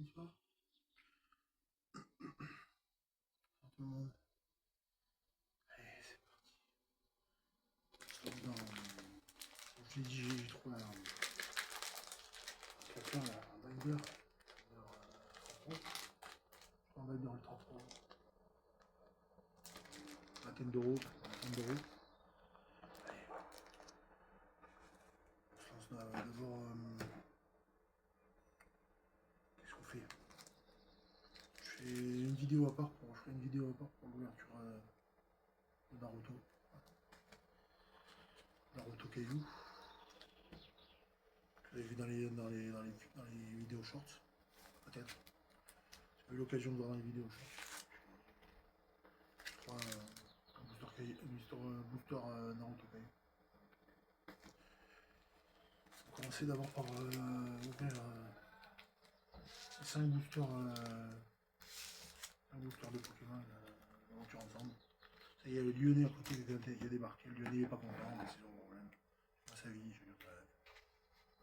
tu vois. Tout le monde. Allez, c'est parti. Non, je l'ai dit, j'ai trouvé un binder. Un binder ultra pro. Vingtaine d'euros. Allez, on se lance d'abord. Qu'est-ce qu'on fait? Je ferai une vidéo à part pour l'ouverture de Naruto. Naruto Caillou. Que vous avez vu dans les vidéos shorts. Peut-être. J'ai eu l'occasion de voir dans les vidéos shorts. Je crois un booster Naruto Caillou. On va commencer d'abord par ouvrir 5 boosters, de Pokémon d'aventure ensemble. Ça y est, le Lyonnais à côté qui a débarqué. Le Lyonnais il est pas content, mais c'est son problème. C'est pas sa vie, je veux dire.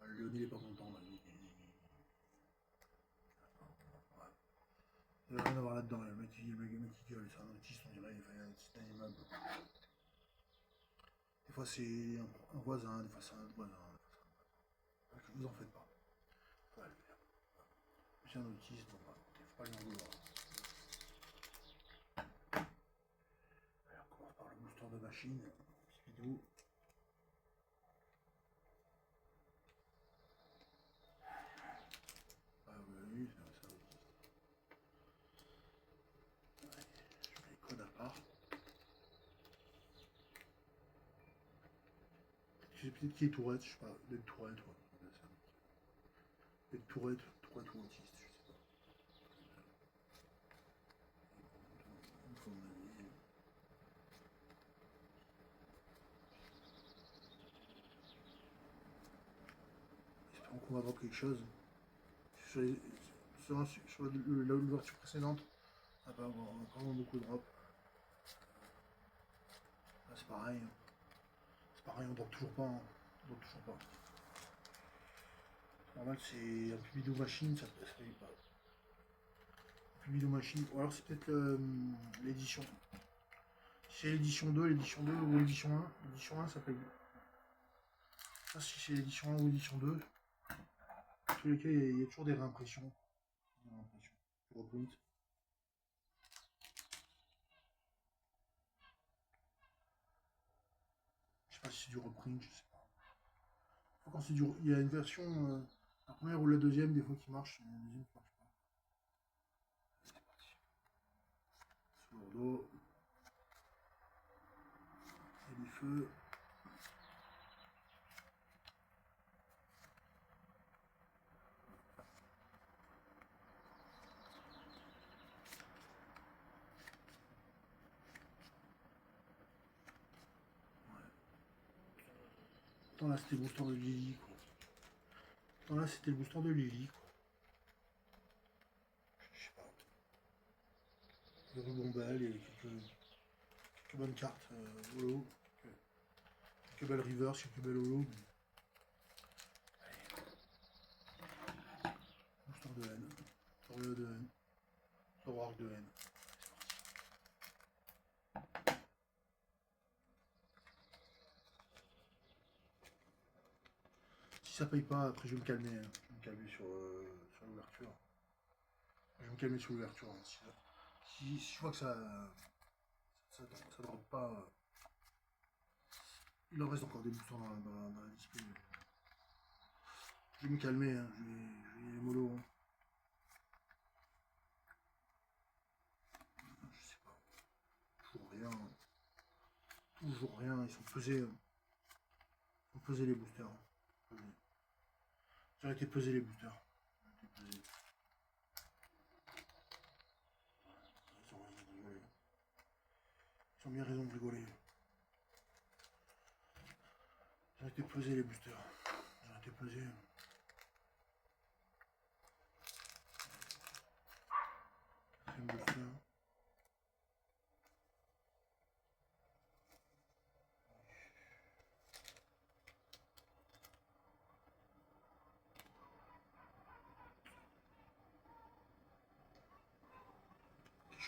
Le Lyonnais il est pas content. Là, il n'y a rien à voir là-dedans. Le mec qui gueule, c'est un autiste, on dirait. C'est un immeuble. Des fois c'est un voisin, des fois c'est un autre voisin. Vous en faites pas. Ouais, c'est un autiste, bon, bah, faut pas lui en vouloir. Alors, on commence par le booster de machine. Petite vidéo. Ah oui, c'est un autiste. Ouais, je mets les codes à part. Peut-être qu'il est Tourette, je sais pas. D'être Tourette, ouais. D'être Tourette ou autiste, je sais pas. Il faut mon avis. Espérons qu'on va voir quelque chose. Sur, les, sur l'ouverture précédente, on va pas avoir vraiment beaucoup de drop. Là, c'est pareil. C'est pareil, on drop toujours pas. Hein. On drop toujours pas. Normal, c'est un Pubido Machine, ça paye pas. Pubido Machine, ou alors c'est peut-être l'édition. Si c'est l'édition 2 ou l'édition 1, l'édition 1 ça paye. Ça, si c'est l'édition 1 ou l'édition 2, dans tous les cas, il y a toujours des réimpressions. Je reprint. Je sais pas si c'est du reprint, je sais pas. Quand c'est il y a une version, la première ou la deuxième, des fois qui marche, la deuxième qui marche pas. C'est parti. Sous l'ordo. Et les feux. Attends, là c'était le booster de Lily, quoi. Attends, là c'était le booster de Lily, quoi. Je sais pas. Le ruban belle, il y a quelques bonnes cartes holo. Quelques belles reverse, quelques belles holo. Booster de N. Tornado de N. Torark de N. Si ça paye pas, après je vais me calmer. Hein. Je vais me calmer sur l'ouverture. Je vais me calmer sur l'ouverture. Hein. Si je vois que ça drop pas. Il en reste encore des boosters dans la display. Je vais me calmer, hein. Je vais mollo. Hein. Je sais pas. Toujours rien. Toujours rien. Ils sont pesés. Ils sont pesés les boosters. Ils ont été pesés les boosters. Ils ont raison de rigoler. Ils ont bien raison de rigoler. Ils ont été pesés les boosters. Ils ont été pesés. Quatrième booster.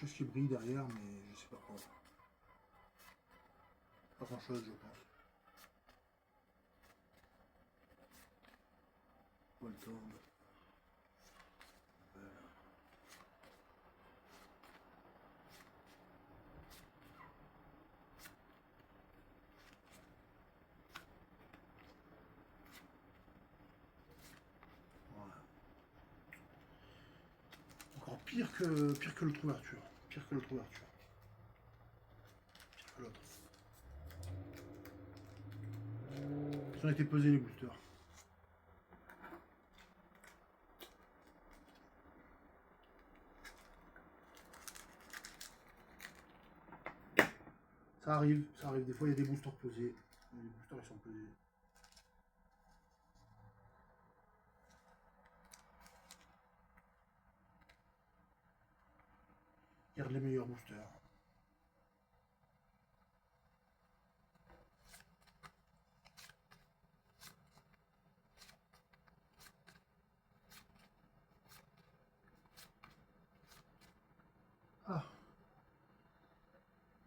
chose qui brille derrière, mais je sais pas quoi. Pas grand chose, je pense. Walton. Voilà. Encore pire que l'autre ouverture. Pire que l'autre ouverture. Pire que l'autre. Ils ont été pesés les boosters. Ça arrive. Des fois il y a des boosters pesés. Les boosters ils sont pesés. Garde les meilleurs boosters. Ah,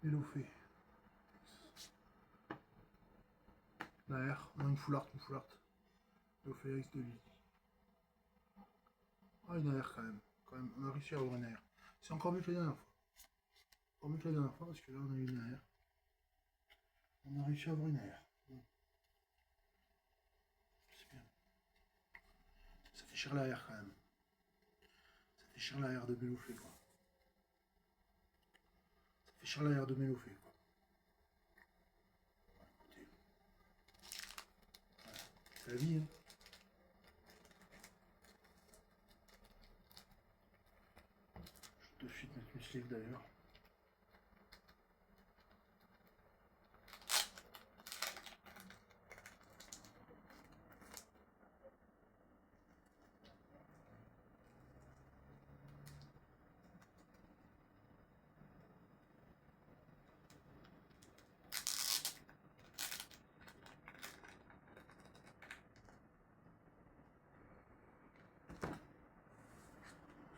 Melofé. La R, non, une full art. Melofé X de lui. Ah, une AR quand même. On a réussi à avoir une AR. C'est encore mieux que la dernière fois. Encore mieux que la dernière fois parce que là on a eu une AR. On a réussi à avoir une AR. Bon. C'est bien. Ça fait cher la AR quand même. Ça fait cher la AR de Melofé quoi. Ça fait cher la AR de Melofé quoi. Écoutez. Voilà. C'est la vie hein. Je vais de suite mettre une sleeve d'ailleurs.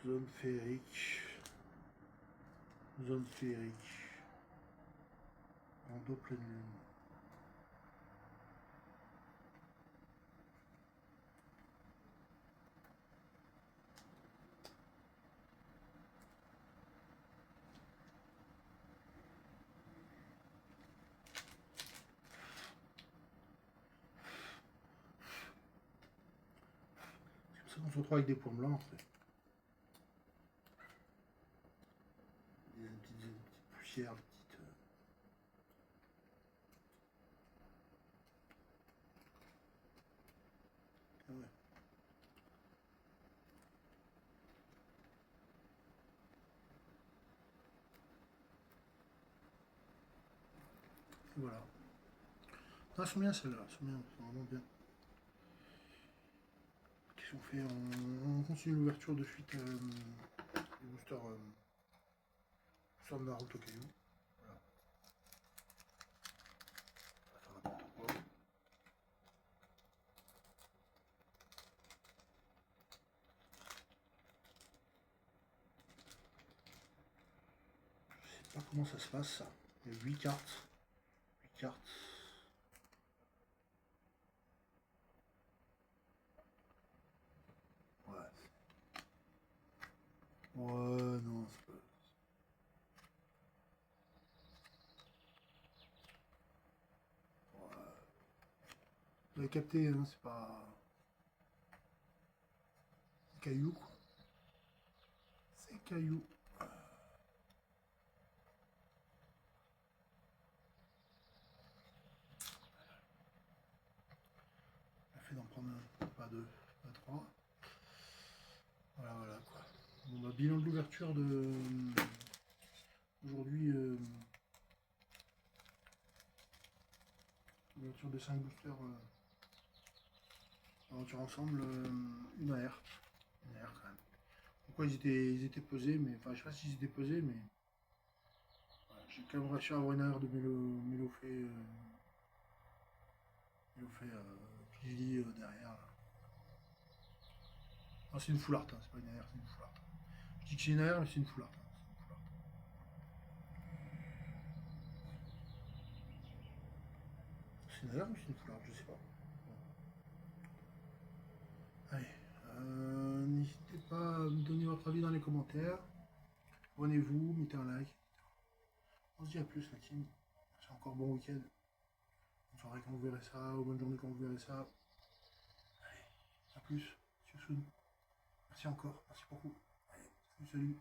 Zone féerique. Zone féerique. En dos pleine lune. C'est pour ça qu'on se retrouve avec des points blancs en fait. Des petites poussières, des petites. Ah ouais. Et voilà. Non, elles sont bien celles-là, elles sont bien, elles sont vraiment bien. Qu'est-ce qu'on fait on continue l'ouverture de suite du booster sur le Naruto Caillou. Voilà. On va faire n'importe quoi. Je sais pas comment ça se passe ça. Il y a 8 cartes. 8 cartes. Ouais. Ouais, non, c'est pas. Ouais. Vous avez capté, hein, c'est pas. Caillou quoi. C'est Caillou. On a fait d'en prendre un, pas deux, pas trois. Voilà, voilà quoi. Bon, bah, bilan de l'ouverture de. Aujourd'hui, l'ouverture de 5 boosters. Aventure ensemble, une AR. Une AR quand même. Pourquoi ils étaient pesés, mais. Enfin, je sais pas s'ils étaient pesés, mais. Voilà, j'ai quand même réussi à avoir une AR de Mélofé. Mélofé Pili derrière. Là. Ah, c'est une full art, hein, c'est pas une AR, c'est une full art. Je dis que c'est une AR, mais c'est une full art. Hein, c'est une full art. C'est une alarme ou c'est une foularde, je sais pas. Allez, n'hésitez pas à me donner votre avis dans les commentaires. Abonnez-vous, mettez un like. On se dit à plus la team. C'est encore bon week-end. Bonne soirée quand vous verrez ça, ou bonne journée quand vous verrez ça. Allez, à plus. See you soon. Merci encore, merci beaucoup. Allez, salut.